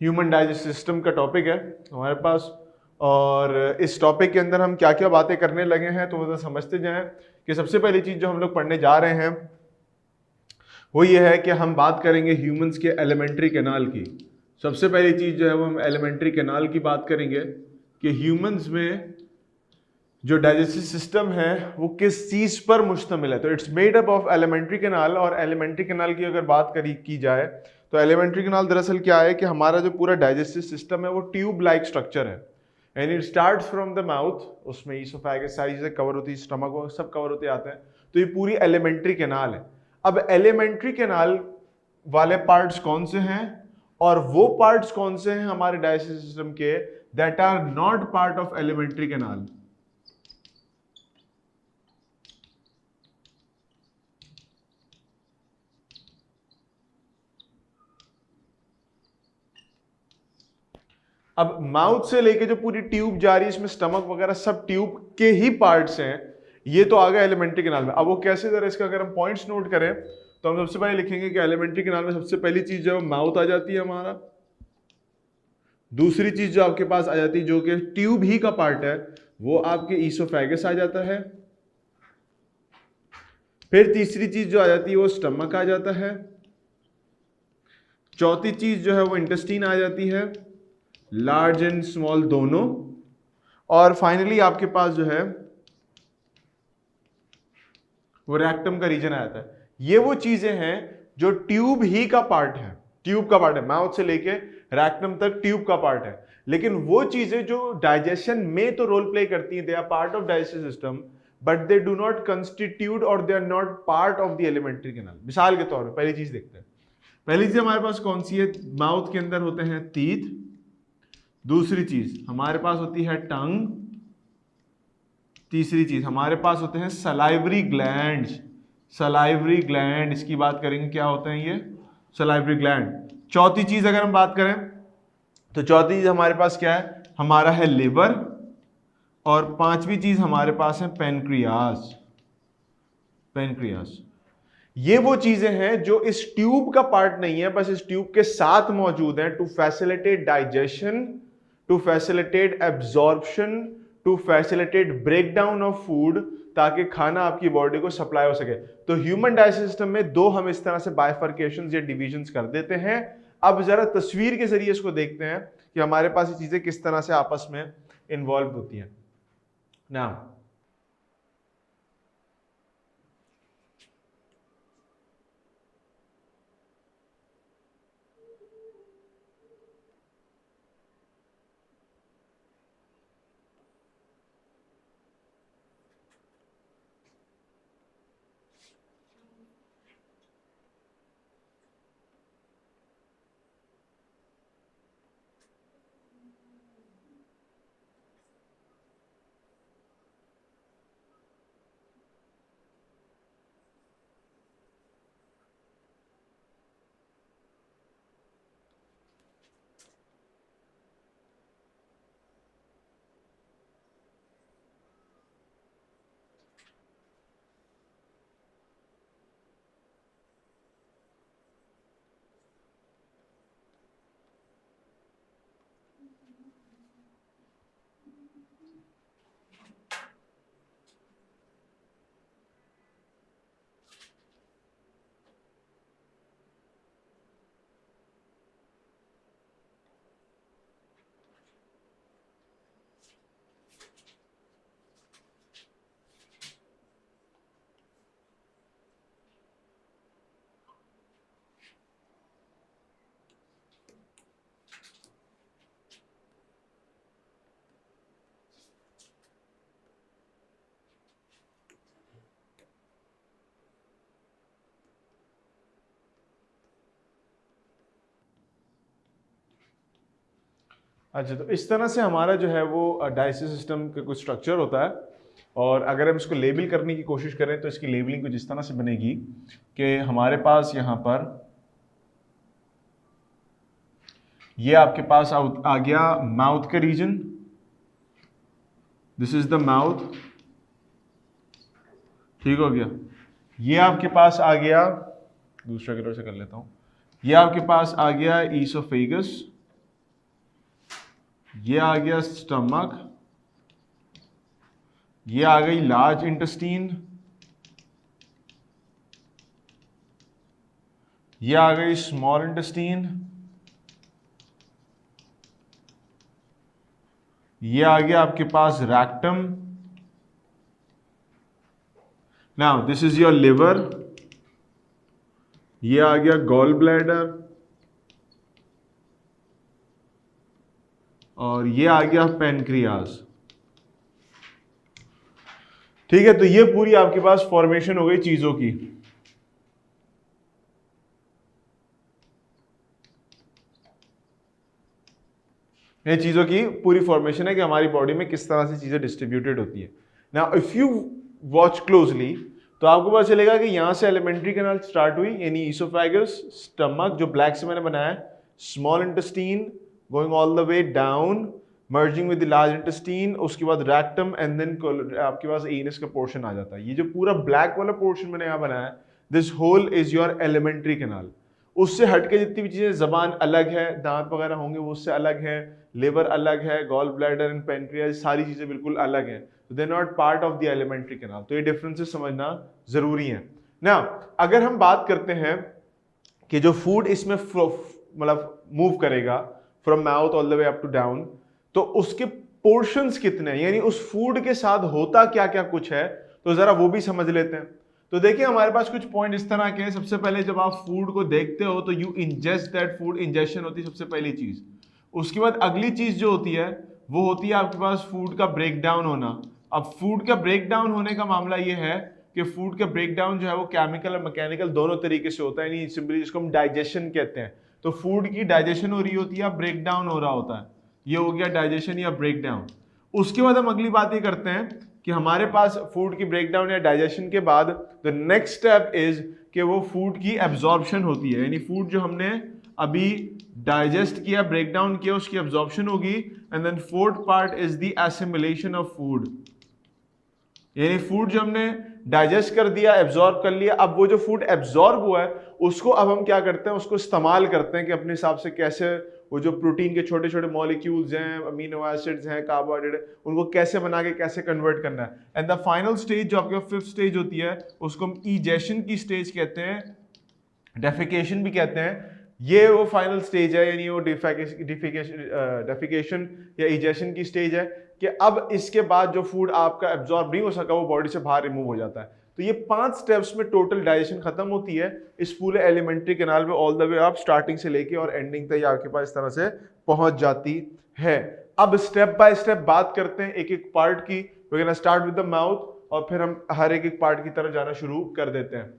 Human digestive system का topic है हमारे पास। और इस टॉपिक के अंदर हम क्या क्या बातें करने लगे हैं तो वो समझते जाएं कि सबसे पहली चीज जो हम लोग पढ़ने जा रहे हैं वो ये है कि हम बात करेंगे ह्यूमंस के एलिमेंट्री कैनाल की। सबसे पहली चीज जो है वो हम एलिमेंट्री कैनाल की बात करेंगे कि ह्यूमंस में जो डाइजेस्टिव सिस्टम है वो किस चीज पर मुश्तमिल है। तो it's made up of alimentary canal. और एलिमेंट्री कैनाल की अगर बात की जाए तो एलिमेंट्री कैनाल दरअसल क्या है कि हमारा जो पूरा डाइजेस्टिव सिस्टम है वो ट्यूब लाइक स्ट्रक्चर है and it starts from the mouth. उसमें ईसोफेगस सारी चीजें कवर होती है, स्टमक वो सब कवर होते आते हैं। तो ये पूरी एलिमेंट्री कैनाल है। अब एलिमेंट्री कैनाल वाले पार्ट्स कौन से हैं और वो पार्ट्स कौन से हैं हमारे डाइजेस्टिव सिस्टम के that are not part of alimentary canal. अब माउथ से लेके जो पूरी ट्यूब जा रही है इसमें स्टमक वगैरह सब ट्यूब के ही पार्ट्स हैं। ये तो आ गया एलिमेंट्री कैनाल में। अब वो कैसे जरा इसका अगर हम पॉइंट्स नोट करें तो हम सबसे पहले लिखेंगे कि एलिमेंट्री कैनाल में सबसे पहली चीज जो है माउथ आ जाती है हमारा। दूसरी चीज जो आपके पास आ जाती है जो कि ट्यूब ही का पार्ट है वो आपके ईसोफेगस आ जाता है। फिर तीसरी चीज जो आ जाती है वो स्टमक आ जाता है। चौथी चीज जो है वो इंटेस्टाइन आ जाती है, लार्ज एंड स्मॉल दोनों। और फाइनली आपके पास जो है वो रेक्टम का रीजन आ जाता है। ये वो चीजें हैं जो ट्यूब ही का पार्ट है, ट्यूब का पार्ट है, माउथ से लेके रेक्टम तक ट्यूब का पार्ट है। लेकिन वो चीजें जो डाइजेशन में तो रोल प्ले करती हैं, they are part of digestive system but they do not constitute और they are not part of the alimentary canal. मिसाल के तौर पर पहली चीज देखते हैं। पहली चीज हमारे पास कौन सी है? माउथ के अंदर होते हैं टीथ। दूसरी चीज हमारे पास होती है टंग। तीसरी चीज हमारे पास होते हैं सलाइवरी ग्लैंड्स। सलाइवरी ग्लैंड इसकी बात करेंगे, क्या होते हैं ये? Salivary gland. चौथी चीज अगर हम बात करें तो चौथी चीज हमारे पास क्या है? हमारा है लिवर। और पांचवी चीज हमारे पास है पेनक्रियास। पेनक्रियास। ये वो चीजें हैं जो इस ट्यूब का पार्ट नहीं है, बस इस ट्यूब के साथ मौजूद हैं to facilitate digestion, to facilitate absorption, to facilitate breakdown of food, ताकि खाना आपकी बॉडी को सप्लाई हो सके। तो ह्यूमन डाइजेस्टिव सिस्टम में दो हम इस तरह से बाइफर्केशंस या डिविजन्स कर देते हैं। अब जरा तस्वीर के जरिए इसको देखते हैं कि हमारे पास ये चीजें किस तरह से आपस में इन्वॉल्व होती हैं। नाउ अच्छा, तो इस तरह से हमारा जो है वो डाइजेस्टिव सिस्टम का कुछ स्ट्रक्चर होता है। और अगर हम इसको लेबल करने की कोशिश करें तो इसकी लेबलिंग कुछ इस तरह से बनेगी कि हमारे पास यहाँ पर ये आपके पास आ गया माउथ का reason. This is the mouth, ठीक हो गया। ये आपके पास आ गया, दूसरा कलर से कर लेता हूं, ये आपके पास आ गया ईसोफेगस। ये आ गया स्टमक, ये आ गई लार्ज इंटेस्टीन, ये आ गई स्मॉल इंटेस्टीन, ये आ गया आपके पास rectum. Now this is your liver, ये आ गया गॉल ब्लैडर, और ये आ गया पेनक्रियाज। ठीक है, तो ये पूरी आपके पास फॉर्मेशन हो गई चीजों की। ये चीजों की पूरी फॉर्मेशन है कि हमारी बॉडी में किस तरह से चीजें डिस्ट्रीब्यूटेड होती है। Now if you watch closely तो आपको पता चलेगा कि यहां से एलिमेंट्री कैनाल स्टार्ट हुई, यानी ईसोफेगस, स्टमक जो ब्लैक से मैंने बनाया है, small intestine going all the way down merging with the large intestine, उसके बाद रैक्टम एंड देन आपके पास एनस का पोर्शन आ जाता है। ये जो पूरा ब्लैक वाला पोर्शन मैंने यहाँ बनाया है, this whole is your alimentary canal. उससे हटके जितनी भी चीजें, जबान अलग है, दांत वगैरह होंगे वो उससे अलग है, लिवर अलग है, गॉल ब्लैडर एंड पेनक्रियाज, सारी चीजें बिल्कुल अलग हैं, they are not part of the alimentary canal. तो ये डिफरेंसेस समझना जरूरी है ना। अगर हम बात करते हैं कि जो फूड इसमें मतलब मूव करेगा from mouth all the way up to down, तो उसके पोर्शंस कितने हैं, यानी उस फूड के साथ होता क्या क्या कुछ है, तो जरा वो भी समझ लेते हैं। तो देखिए हमारे पास कुछ पॉइंट इस तरह के हैं। सबसे पहले जब आप फूड को देखते हो तो you ingest that food, ingestion होती है सबसे पहली चीज। उसके बाद अगली चीज जो होती है वो होती है आपके पास फूड का ब्रेक डाउन होना। अब फूड का ब्रेक डाउन होने का मामला ये है कि फूड का ब्रेक डाउन जो है वो केमिकल और मैकेनिकल दोनों तरीके से होता है, यानी सिंपली जिसको हम डाइजेशन कहते हैं। तो फूड की डाइजेशन हो रही होती है, ब्रेक डाउन हो रहा होता है, ये हो गया डाइजेशन या ब्रेक डाउन। उसके बाद हम अगली बात ये करते हैं कि हमारे पास फूड की ब्रेकडाउन या डाइजेशन के बाद द नेक्स्ट स्टेप इज कि वो फूड की एब्जॉर्प्शन होती है, यानी फूड जो हमने अभी डाइजेस्ट किया, ब्रेकडाउन किया, उसकी एब्जॉर्प्शन होगी। And then fourth part is the assimilation of food, यानी फूड जो हमने डाइजेस्ट कर दिया, एब्जॉर्ब कर लिया, अब वो जो फूड एब्जॉर्ब हुआ है उसको अब हम क्या करते हैं, उसको इस्तेमाल करते हैं कि अपने हिसाब से कैसे वो जो प्रोटीन के छोटे छोटे मॉलिक्यूल्स हैं, अमीनो एसिड्स हैं, कार्बोहाइड्रेट, उनको कैसे बना के कैसे कन्वर्ट करना है। एंड द फाइनल स्टेज जो आपके फिफ्थ स्टेज होती है उसको हम इजेशन की स्टेज कहते हैं, डेफिकेशन भी कहते हैं। ये वो फाइनल स्टेज है, यानी वो डेफिकेशन या इजेशन की स्टेज है कि अब इसके बाद जो फूड आपका एब्जॉर्ब नहीं हो सका वो बॉडी से बाहर रिमूव हो जाता है। तो ये 5 स्टेप्स में टोटल डाइजेशन खत्म होती है इस पूरे एलिमेंट्री कैनाल में, ऑल द वे आप स्टार्टिंग से लेके और एंडिंग तक आपके पास इस तरह से पहुंच जाती है। अब स्टेप बाय स्टेप बात करते हैं एक एक पार्ट की। We can start with the mouth और फिर हम हर एक एक पार्ट की तरफ जाना शुरू कर देते हैं।